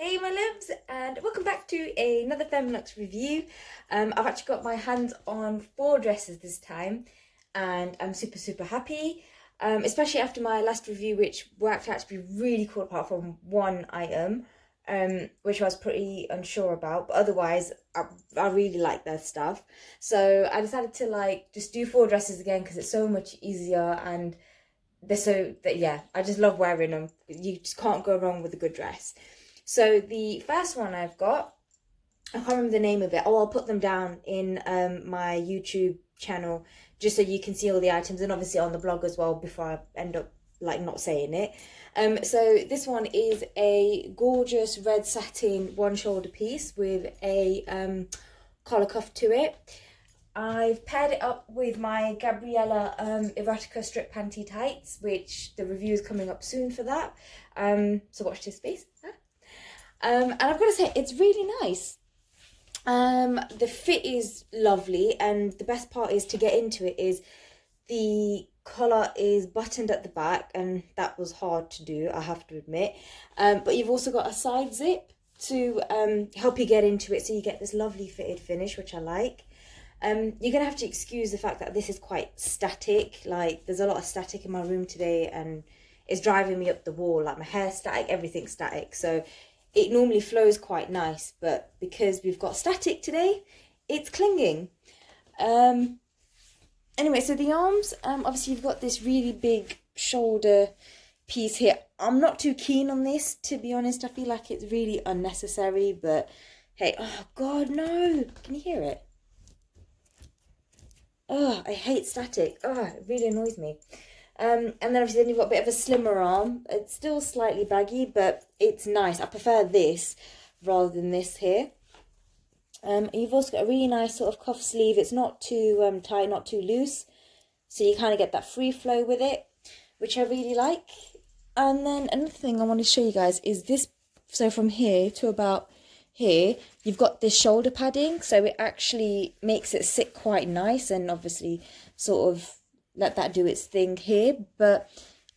Hey my loves, and welcome back to another Femme Luxe review. I've actually got my hands on 4 dresses this time and I'm super happy, especially after my last review, which worked out to be really cool apart from one item, which I was pretty unsure about, but otherwise I really like their stuff. So I decided to just do 4 dresses again because it's so much easier and they're yeah, I just love wearing them. You just can't go wrong with a good dress. So the first one I've got, I can't remember the name of it. Oh, I'll put them down in my YouTube channel just so you can see all the items, and obviously on the blog as well before I end up not saying it. So this one is a gorgeous red satin one shoulder piece with a collar cuff to it. I've paired it up with my Gabriella Erotica strip panty tights, which the review is coming up soon for that. So watch this space. And I've got to say, it's really nice. The fit is lovely, and the best part is to get into it is the collar is buttoned at the back, and that was hard to do, I have to admit. But you've also got a side zip to help you get into it, so you get this lovely fitted finish, which I like. You're gonna have to excuse the fact that this is quite static. Like, there's a lot of static in my room today, and it's driving me up the wall. Like, my hair's static, everything's static. So it normally flows quite nice, but because we've got static today, it's clinging. Anyway, so the arms, obviously you've got this really big shoulder piece here. I'm not too keen on this, to be honest. I feel like it's really unnecessary, but hey, oh God, no. Can you hear it? Oh, I hate static. Oh, it really annoys me. And then obviously then you've got a bit of a slimmer arm. It's still slightly baggy, but it's nice. I prefer this rather than this here. You've also got a really nice sort of cuff sleeve. It's not too tight, not too loose. So you kind of get that free flow with it, which I really like. And then another thing I want to show you guys is this. So from here to about here, you've got this shoulder padding. So it actually makes it sit quite nice, and obviously sort of let that do its thing here, but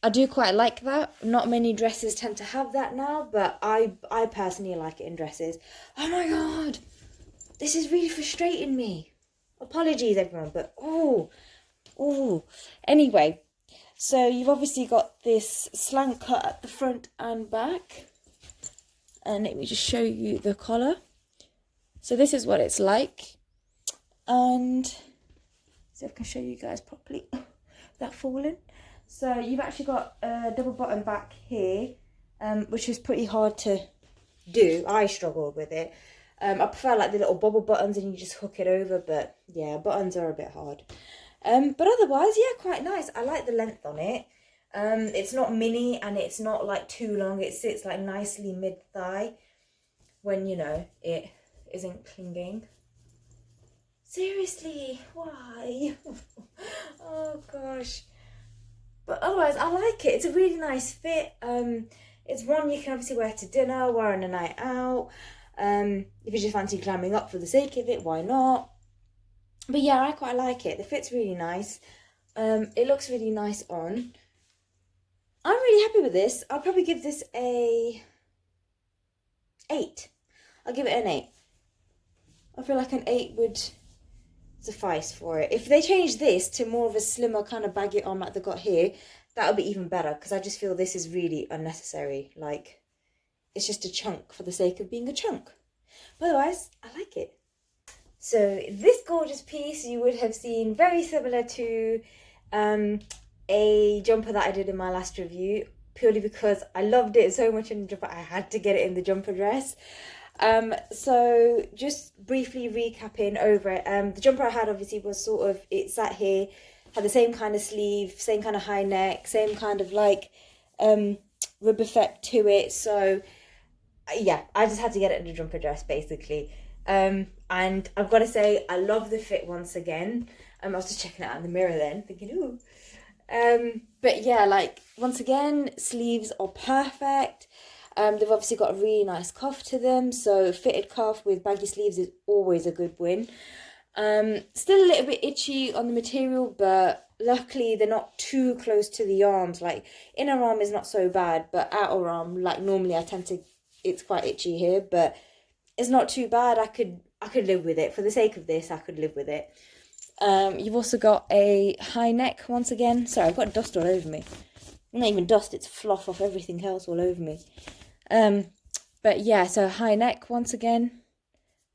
I do quite like that. Not many dresses tend to have that now, but I personally like it in dresses. Oh my God, this is really frustrating me. Apologies everyone, but oh. Anyway, so you've obviously got this slant cut at the front and back, and let me just show you the collar. So this is what it's like, and see if I can show you guys properly without falling. So you've actually got a double button back here, which is pretty hard to do. I struggled with it. I prefer like the little bubble buttons and you just hook it over, but yeah, buttons are a bit hard. But otherwise, yeah, quite nice. I like the length on it. It's not mini and it's not like too long. It sits like nicely mid-thigh when, you know, it isn't clinging. Seriously, why? Oh gosh. But otherwise, I like it. It's a really nice fit. It's one you can obviously wear to dinner, wear on a night out. If you just fancy climbing up for the sake of it, why not? But yeah, I quite like it. The fit's really nice. It looks really nice on. I'm really happy with this. I'll probably give this a 8. I'll give it an 8. I feel like an 8 would suffice for it. If they change this to more of a slimmer kind of baggy arm like they got here, that'll be even better, because I just feel this is really unnecessary. Like, it's just a chunk for the sake of being a chunk. But otherwise, I like it. So this gorgeous piece you would have seen very similar to a jumper that I did in my last review, purely because I loved it so much in the jumper I had to get it in the jumper dress. So just briefly recapping over it, the jumper I had obviously was sort of, it sat here, had the same kind of sleeve, same kind of high neck, same kind of like rib effect to it. So yeah, I just had to get it in the jumper dress basically. And I've got to say, I love the fit once again. I was just checking it out in the mirror then, thinking, ooh. But yeah, like, once again, sleeves are perfect. They've obviously got a really nice cuff to them, so fitted cuff with baggy sleeves is always a good win. Still a little bit itchy on the material, but luckily they're not too close to the arms. Like, inner arm is not so bad, but outer arm, like normally I tend to it's quite itchy here, but it's not too bad. I could live with it. For the sake of this, I could live with it. You've also got a high neck once again. Sorry, I've got dust all over me. Not even dust, it's fluff off everything else all over me. But yeah, so high neck once again.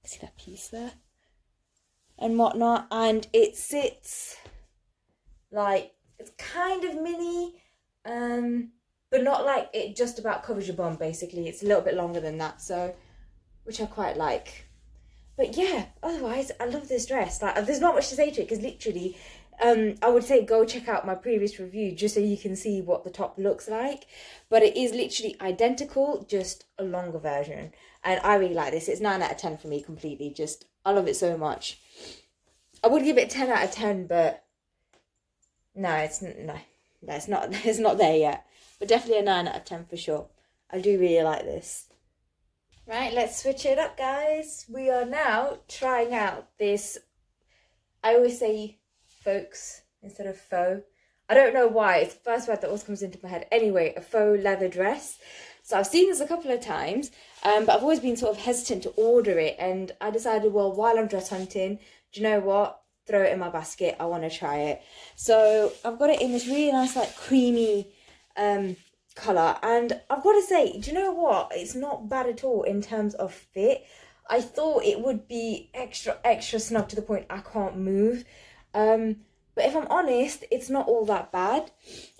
See that piece there? And whatnot. And it sits like, it's kind of mini, but not like it just about covers your bum, basically. It's a little bit longer than that, so, which I quite like. But yeah, otherwise, I love this dress. Like, there's not much to say to it, because literally, I would say go check out my previous review just so you can see what the top looks like. But it is literally identical, just a longer version. And I really like this. It's 9 out of 10 for me completely. Just, I love it so much. I would give it 10 out of 10, but no, it's not there yet. But definitely a 9 out of 10 for sure. I do really like this. Right, let's switch it up, guys. We are now trying out this, I always say folks instead of faux. I don't know why, it's the first word that always comes into my head. Anyway, a faux leather dress. So I've seen this a couple of times, but I've always been sort of hesitant to order it. And I decided, well, while I'm dress hunting, do you know what? Throw it in my basket. I want to try it. So I've got it in this really nice, like, creamy colour. And I've got to say, do you know what? It's not bad at all in terms of fit. I thought it would be extra snug to the point I can't move. But if I'm honest, it's not all that bad.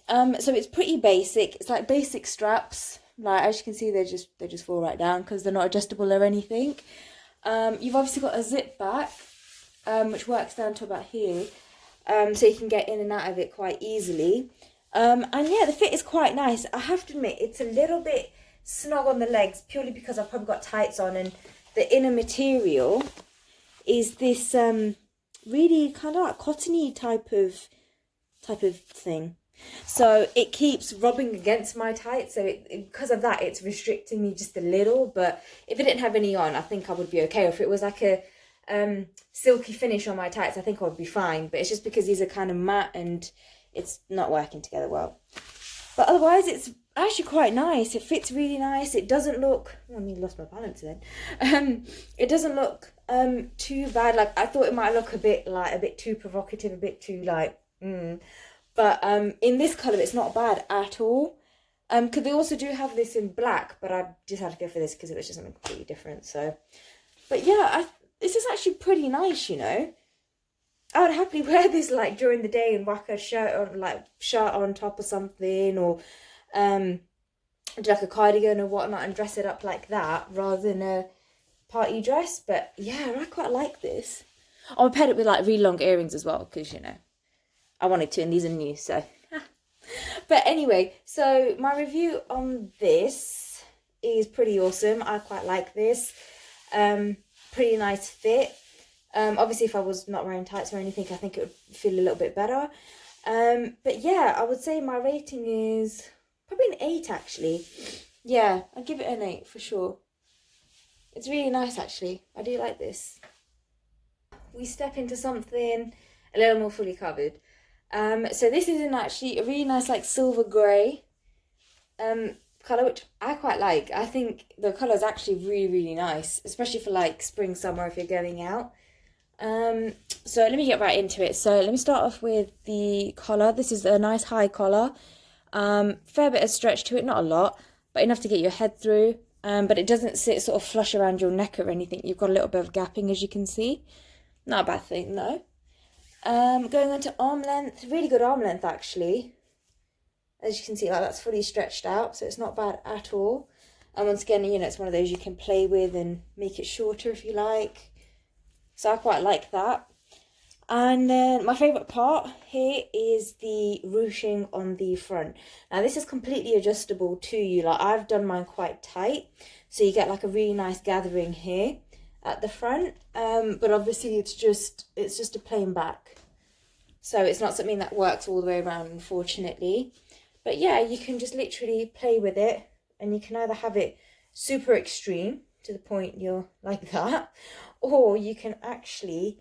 So it's pretty basic. It's like basic straps. Like, as you can see, they just fall right down because they're not adjustable or anything. You've obviously got a zip back, which works down to about here. So you can get in and out of it quite easily. And yeah, the fit is quite nice. I have to admit, it's a little bit snug on the legs, purely because I've probably got tights on, and the inner material is this really kind of like cottony type of thing. So it keeps rubbing against my tights, so because of that, it's restricting me just a little. But if it didn't have any on, I think I would be okay. Or if it was like a silky finish on my tights, I think I would be fine. But it's just because these are kind of matte and it's not working together well. But otherwise, it's actually quite nice. It fits really nice. It doesn't look, I lost my balance then. It doesn't look too bad. Like, I thought it might look a bit too provocative, a bit too like, But in this colour, it's not bad at all. Because they also do have this in black, but I just had to go for this because it was just something completely different. So, but yeah, this is actually pretty nice, you know. I would happily wear this like during the day and whack a shirt on top or something, or do like a cardigan or whatnot and dress it up like that rather than a party dress. But yeah, I quite like this. I paired it with like really long earrings as well because, you know, I wanted to, and these are new, so. But anyway, so my review on this is pretty awesome. I quite like this. Pretty nice fit. Obviously, if I was not wearing tights or anything, I think it would feel a little bit better. But yeah, I would say my rating is probably an 8, actually. Yeah, I'd give it an 8 for sure. It's really nice, actually. I do like this. We step into something a little more fully covered. So this is in actually a really nice like silver grey colour, which I quite like. I think the colour is actually really, really nice, especially for like spring, summer if you're going out. So let me get right into it. So let me start off with the collar. This is a nice high collar. Fair bit of stretch to it, not a lot, but enough to get your head through. But it doesn't sit sort of flush around your neck or anything. You've got a little bit of gapping, as you can see. Not a bad thing though. Going on to arm length, really good arm length actually. As you can see, like that's fully stretched out, so it's not bad at all. And once again, you know, it's one of those you can play with and make it shorter if you like. So I quite like that. And then my favourite part here is the ruching on the front. Now this is completely adjustable to you. Like I've done mine quite tight, so you get like a really nice gathering here at the front. But obviously it's just a plain back, so it's not something that works all the way around, unfortunately. But yeah, you can just literally play with it, and you can either have it super extreme to the point you're like that, or you can actually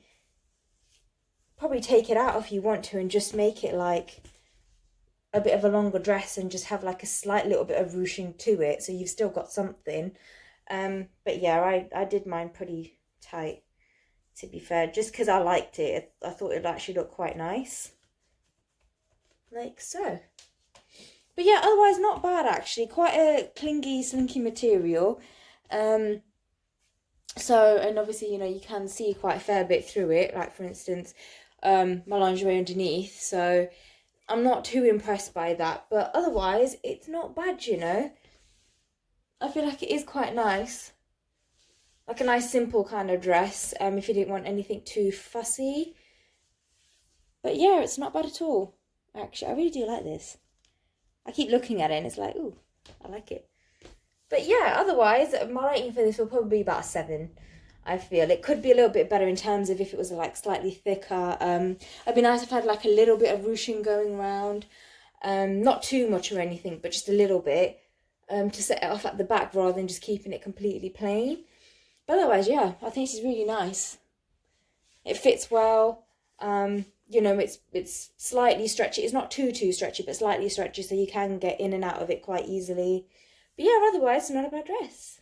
probably take it out if you want to and just make it like a bit of a longer dress and just have like a slight little bit of ruching to it, so you've still got something. But yeah, I did mine pretty tight, to be fair, just because I liked it. I thought it actually looked quite nice, like so. But yeah, otherwise not bad actually. Quite a clingy, slinky material. So, and obviously, you know, you can see quite a fair bit through it. Like, for instance, my lingerie underneath. So, I'm not too impressed by that. But otherwise, it's not bad, you know. I feel like it is quite nice. Like a nice, simple kind of dress. If you didn't want anything too fussy. But yeah, it's not bad at all. Actually, I really do like this. I keep looking at it and it's like, ooh, I like it. But yeah, otherwise, my rating for this will probably be about a 7. I feel it could be a little bit better in terms of if it was like slightly thicker. It'd be nice if I had like a little bit of ruching going around. Not too much or anything, but just a little bit. To set it off at the back rather than just keeping it completely plain. But otherwise, yeah, I think this is really nice. It fits well. You know, it's slightly stretchy. It's not too stretchy, but slightly stretchy, so you can get in and out of it quite easily. But yeah, otherwise, not a bad dress.